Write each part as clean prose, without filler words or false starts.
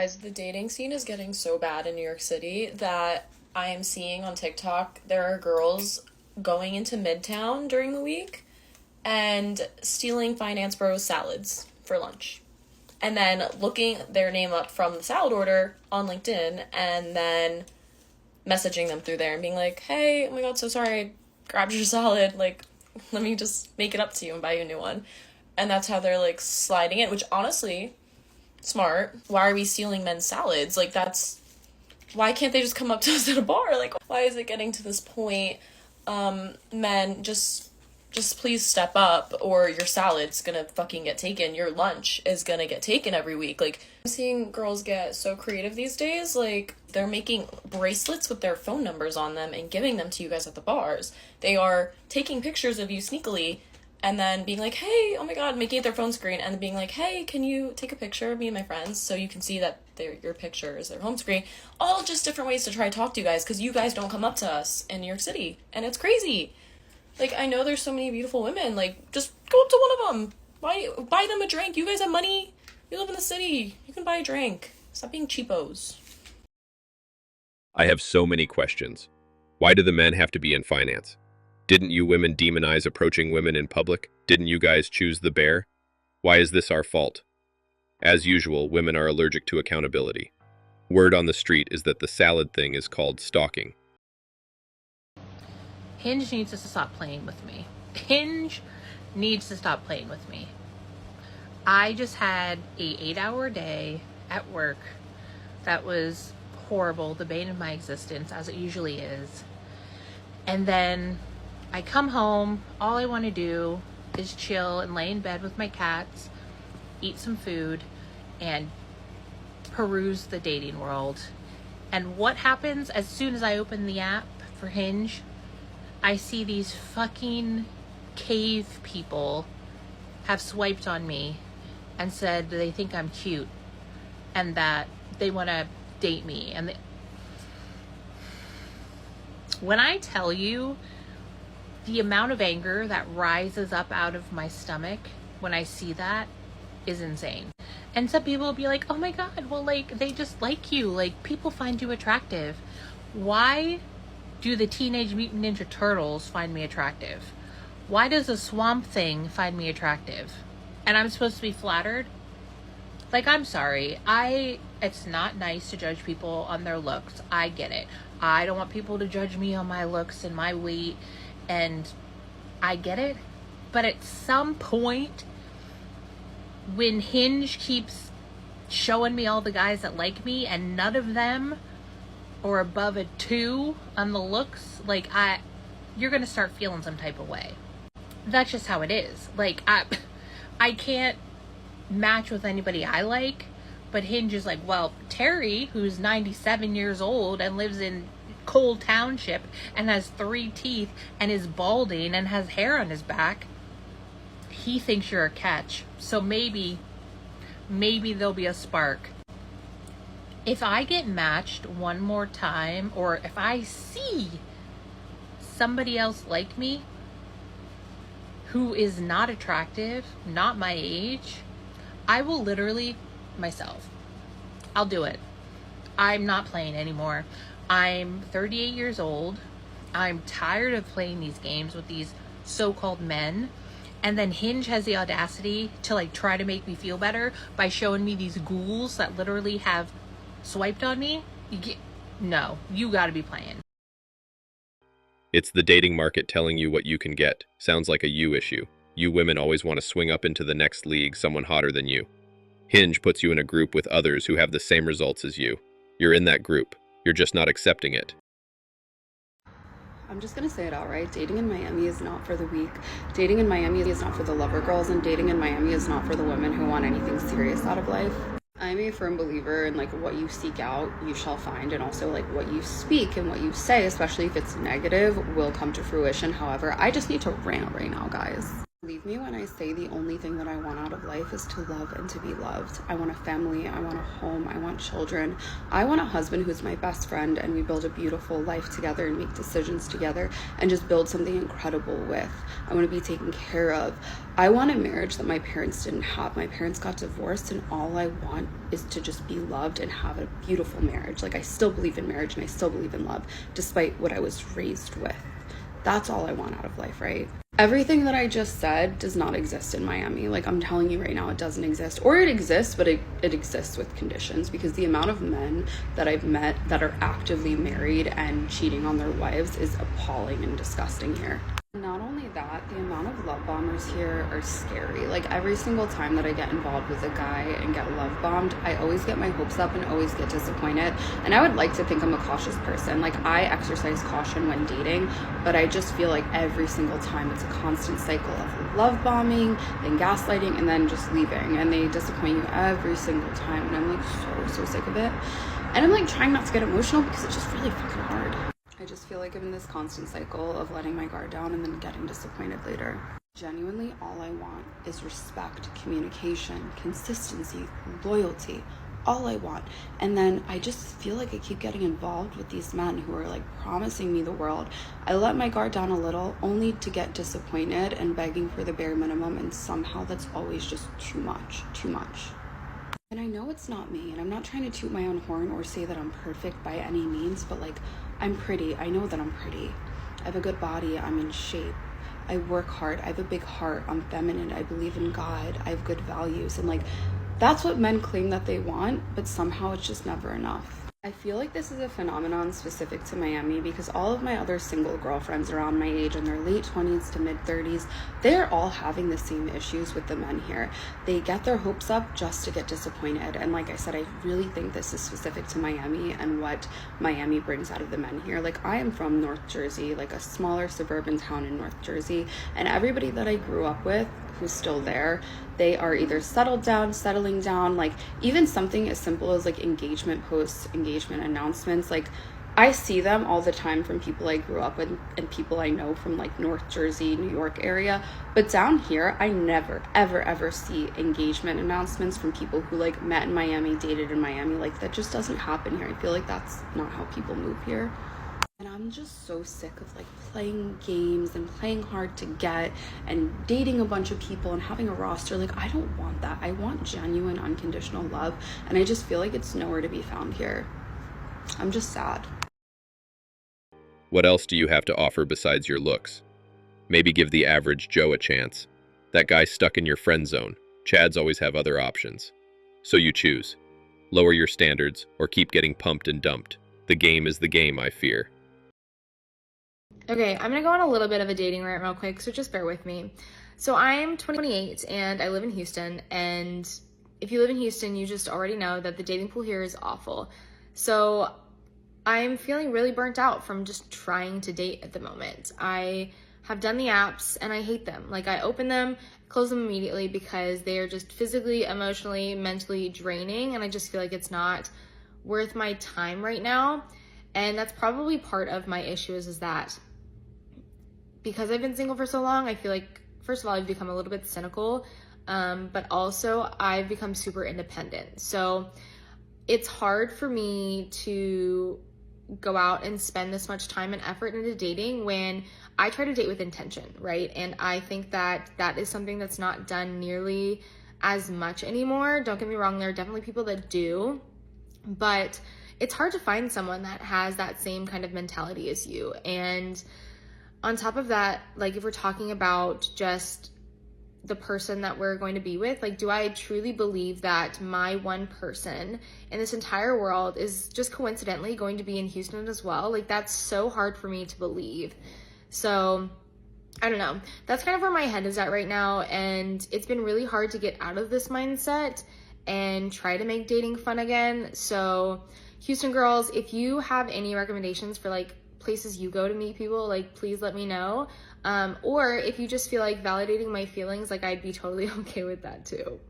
Guys, the dating scene is getting so bad in New York City that I am seeing on TikTok there are girls going into Midtown during the week and stealing Finance Bros salads for lunch. And then looking their name up from the salad order on LinkedIn and then messaging them through there and being like, hey, oh my god, so sorry, I grabbed your salad. Like, let me just make it up to you and buy you a new one. And that's how they're like sliding in, which honestly, smart. Why are we stealing men's salads? Like, why can't they just come up to us at a bar? Like, why is it getting to this point? Men, just please step up or your salad's gonna fucking get taken. Your lunch is gonna get taken every week. Like, I'm seeing girls get so creative these days. Like, they're making bracelets with their phone numbers on them and giving them to you guys at the bars. They are taking pictures of you sneakily and then being like, hey, oh my god, making it their phone screen, and then being like, hey, can you take a picture of me and my friends so you can see that your picture is their home screen? All just different ways to try to talk to you guys because you guys don't come up to us in New York City, and it's crazy. Like, I know there's so many beautiful women, like, just go up to one of them, buy them a drink. You guys have money, you live in the city, you can buy a drink. Stop being cheapos. I have so many questions. Why do the men have to be in finance? Didn't you women demonize approaching women in public? Didn't you guys choose the bear? Why is this our fault? As usual, women are allergic to accountability. Word on the street is that the salad thing is called stalking. Hinge needs to stop playing with me. Hinge needs to stop playing with me. I just had a 8-hour day at work that was horrible, the bane of my existence, as it usually is. And then I come home, all I want to do is chill and lay in bed with my cats, eat some food, and peruse the dating world. And what happens as soon as I open the app for Hinge? I see these fucking cave people have swiped on me and said they think I'm cute and that they want to date me. And when I tell you the amount of anger that rises up out of my stomach when I see that is insane. And some people will be like, oh my god, well, like, they just like you. Like, people find you attractive. Why do the Teenage Mutant Ninja Turtles find me attractive? Why does a Swamp Thing find me attractive? And I'm supposed to be flattered? Like, I'm sorry. It's not nice to judge people on their looks. I get it. I don't want people to judge me on my looks and my weight, and I get it. But at some point, when Hinge keeps showing me all the guys that like me and none of them are above a 2 on the looks, like, you're gonna start feeling some type of way. That's just how it is. Like, I can't match with anybody I like, but Hinge is like, well, Terry, who's 97 years old and lives in Cole Township and has 3 teeth and is balding and has hair on his back, he thinks you're a catch. So maybe there'll be a spark. If I get matched one more time, or if I see somebody else like me who is not attractive, not my age, I will literally myself. I'll do it. I'm not playing anymore. I'm 38 years old. I'm tired of playing these games with these so-called men. And then Hinge has the audacity to, like, try to make me feel better by showing me these ghouls that literally have swiped on me. No, you gotta be playing. It's the dating market telling you what you can get. Sounds like a you issue. You women always want to swing up into the next league, someone hotter than you. Hinge puts you in a group with others who have the same results as you. You're in that group. You're just not accepting it. I'm just gonna say it outright. Dating in Miami is not for the weak. Dating in Miami is not for the lover girls, and dating in Miami is not for the women who want anything serious out of life. I'm a firm believer in, like, what you seek out, you shall find, and also, like, what you speak and what you say, especially if it's negative, will come to fruition. However, I just need to rant right now, guys. Believe me when I say the only thing that I want out of life is to love and to be loved. I want a family, I want a home, I want children. I want a husband who's my best friend and we build a beautiful life together and make decisions together and just build something incredible with. I want to be taken care of. I want a marriage that my parents didn't have. My parents got divorced and all I want is to just be loved and have a beautiful marriage. Like, I still believe in marriage and I still believe in love despite what I was raised with. That's all I want out of life, right? Everything that I just said does not exist in Miami. Like, I'm telling you right now, it doesn't exist. Or it exists, but it exists with conditions, because the amount of men that I've met that are actively married and cheating on their wives is appalling and disgusting here. Not only that, the amount of love bombers here are scary. Like, every single time that I get involved with a guy and get love bombed, I always get my hopes up and always get disappointed. And I would like to think I'm a cautious person. Like, I exercise caution when dating, but I just feel like every single time it's a constant cycle of love bombing, then gaslighting, and then just leaving. And they disappoint you every single time. And I'm like so sick of it. And I'm like trying not to get emotional because it's just really fucking hard. I just feel like I'm in this constant cycle of letting my guard down and then getting disappointed later. Genuinely, all I want is respect, communication, consistency, loyalty. All I want. And then I just feel like I keep getting involved with these men who are like promising me the world. I let my guard down a little only to get disappointed and begging for the bare minimum, and somehow that's always just too much. And I know it's not me, and I'm not trying to toot my own horn or say that I'm perfect by any means, but like, I'm pretty. I know that I'm pretty. I have a good body. I'm in shape. I work hard. I have a big heart. I'm feminine. I believe in God. I have good values. And like, that's what men claim that they want, but somehow it's just never enough. I feel like this is a phenomenon specific to Miami because all of my other single girlfriends around my age in their late 20s to mid 30s, they're all having the same issues with the men here. They get their hopes up just to get disappointed. And like I said, I really think this is specific to Miami and what Miami brings out of the men here. Like, I am from North Jersey, like a smaller suburban town in North Jersey, and everybody that I grew up with who's still there, they are either settling down, like even something as simple as like engagement posts, engagement announcements. Like, I see them all the time from people I grew up with and people I know from like North Jersey, New York area. But down here, I never, ever see engagement announcements from people who like met in Miami, dated in Miami. Like, that just doesn't happen here. I feel like that's not how people move here. And I'm just so sick of like playing games and playing hard to get and dating a bunch of people and having a roster. Like, I don't want that. I want genuine, unconditional love. And I just feel like it's nowhere to be found here. I'm just sad. What else do you have to offer besides your looks? Maybe give the average Joe a chance. That guy's stuck in your friend zone. Chads always have other options. So you choose. Lower your standards or keep getting pumped and dumped. The game is the game, I fear. Okay, I'm gonna go on a little bit of a dating rant real quick, so just bear with me. So I'm 28 and I live in Houston, and if you live in Houston, you just already know that the dating pool here is awful. So I'm feeling really burnt out from just trying to date at the moment. I have done the apps and I hate them. Like, I open them, close them immediately because they are just physically, emotionally, mentally draining, and I just feel like it's not worth my time right now. And that's probably part of my issue is that because I've been single for so long, I feel like, first of all, I've become a little bit cynical, but also I've become super independent. So it's hard for me to go out and spend this much time and effort into dating when I try to date with intention, right? And I think that that is something that's not done nearly as much anymore. Don't get me wrong, there are definitely people that do, but it's hard to find someone that has that same kind of mentality as you. And on top of that, like, if we're talking about just the person that we're going to be with, like, do I truly believe that my one person in this entire world is just coincidentally going to be in Houston as well? Like, that's so hard for me to believe. So I don't know. That's kind of where my head is at right now. And it's been really hard to get out of this mindset and try to make dating fun again. So Houston girls, if you have any recommendations for like places you go to meet people, like, please let me know. Or if you just feel like validating my feelings, like, I'd be totally okay with that too.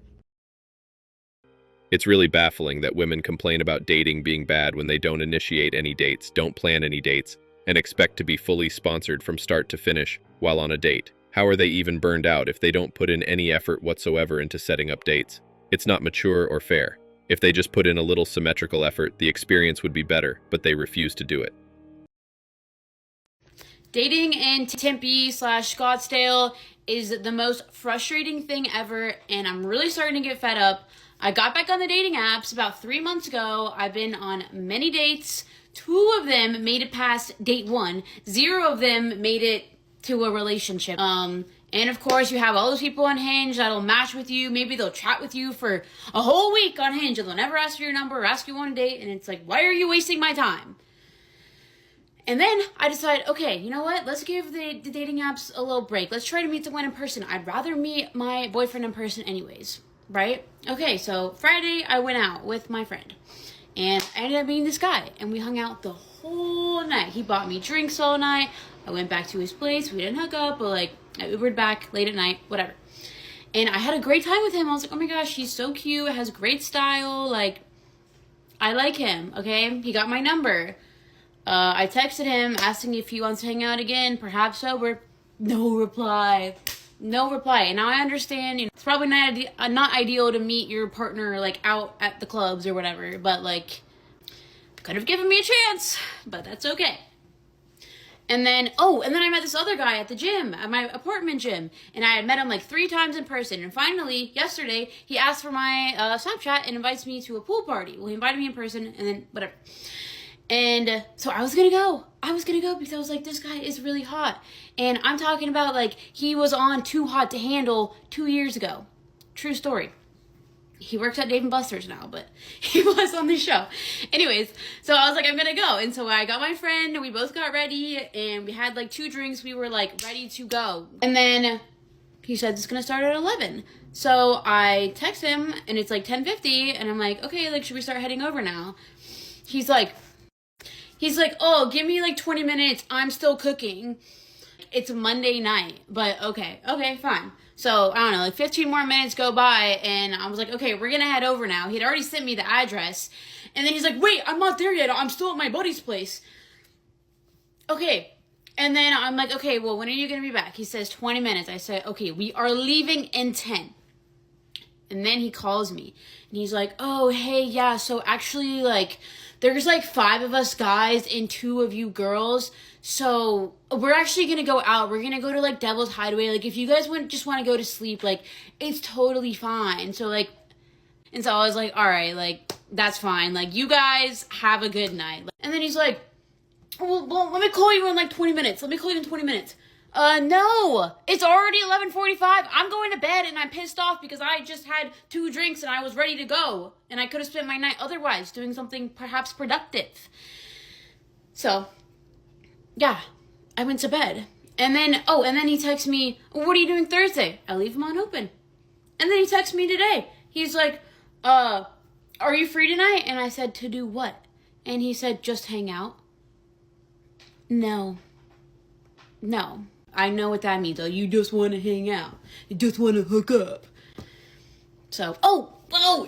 It's really baffling that women complain about dating being bad when they don't initiate any dates, don't plan any dates, and expect to be fully sponsored from start to finish while on a date. How are they even burned out if they don't put in any effort whatsoever into setting up dates? It's not mature or fair. If they just put in a little symmetrical effort, the experience would be better, but they refuse to do it. Dating in Tempe/Scottsdale is the most frustrating thing ever, and I'm really starting to get fed up. I got back on the dating apps about 3 months ago. I've been on many dates. 2 of them made it past date 1. 0 of them made it to a relationship. And of course, you have all those people on Hinge that'll match with you. Maybe they'll chat with you for a whole week on Hinge, and they'll never ask for your number or ask you on a date. And it's like, why are you wasting my time? And then I decided, okay, you know what? Let's give the dating apps a little break. Let's try to meet someone in person. I'd rather meet my boyfriend in person anyways, right? Okay, so Friday I went out with my friend. And I ended up meeting this guy. And we hung out the whole night. He bought me drinks all night. I went back to his place. We didn't hook up, but like I Ubered back late at night, whatever. And I had a great time with him. I was like, oh my gosh, he's so cute. Has great style. Like, I like him, okay? He got my number. I texted him asking if he wants to hang out again, perhaps sober. No reply. No reply. And now I understand, it's probably not ideal to meet your partner like out at the clubs or whatever, but like could have given me a chance, but that's okay. And then I met this other guy at the gym, at my apartment gym, and I had met him like 3 times in person. And finally, yesterday, he asked for my Snapchat and invites me to a pool party. Well, he invited me in person, and then whatever. And so I was gonna go because I was like, this guy is really hot. And I'm talking about like, he was on Too Hot to Handle 2 years ago. True story. He works at Dave & Buster's now, but he was on the show. Anyways, so I was like, I'm gonna go. And so I got my friend, and we both got ready, and we had like 2 drinks. We were like ready to go. And then he said it's gonna start at 11. So I text him, and it's like 10:50, and I'm like, okay, like, should we start heading over now? He's like, oh, give me like 20 minutes. I'm still cooking. It's Monday night, but okay, fine. So, I don't know, like 15 more minutes go by, and I was like, okay, we're gonna head over now. He'd already sent me the address, and then he's like, wait, I'm not there yet. I'm still at my buddy's place. Okay, and then I'm like, okay, well, when are you gonna be back? He says 20 minutes. I said, okay, we are leaving in 10. And then he calls me, and he's like, oh, hey, yeah, so actually, like, there's like 5 of us guys and 2 of you girls, so we're actually gonna go out. We're gonna go to like Devil's Hideaway. Like, if you guys just want to go to sleep, like, it's totally fine. So like, and so I was like, all right, like, that's fine. Like, you guys have a good night. And then he's like, well, let me call you in like 20 minutes. Let me call you in 20 minutes. No, it's already 11:45. I'm going to bed, and I'm pissed off because I just had 2 drinks and I was ready to go, and I could have spent my night otherwise doing something perhaps productive. So, yeah, I went to bed. And then he texts me, what are you doing Thursday? I leave him on open. And then he texts me today. He's like, are you free tonight? And I said, to do what? And he said, just hang out. No. I know what that means, though. You just want to hang out. You just want to hook up. So,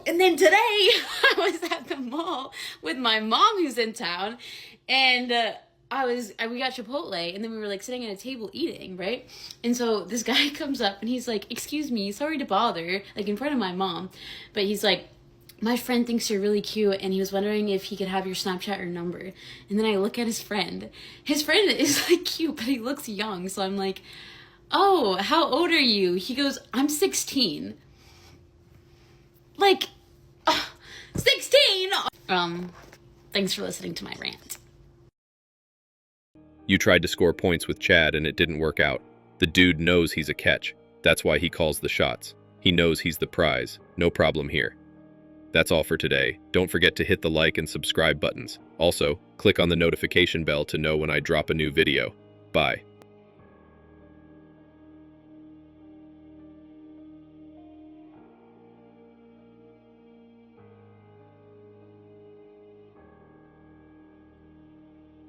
and then today, I was at the mall with my mom who's in town, and we got Chipotle, and then we were, like, sitting at a table eating, right? And so this guy comes up, and he's like, excuse me, sorry to bother, like, in front of my mom. But he's like, my friend thinks you're really cute, and he was wondering if he could have your Snapchat or number. And then I look at his friend. His friend is, like, cute, but he looks young. So I'm like, oh, how old are you? He goes, I'm 16. Like, 16? Thanks for listening to my rant. You tried to score points with Chad, and it didn't work out. The dude knows he's a catch. That's why he calls the shots. He knows he's the prize. No problem here. That's all for today. Don't forget to hit the like and subscribe buttons. Also, click on the notification bell to know when I drop a new video. Bye.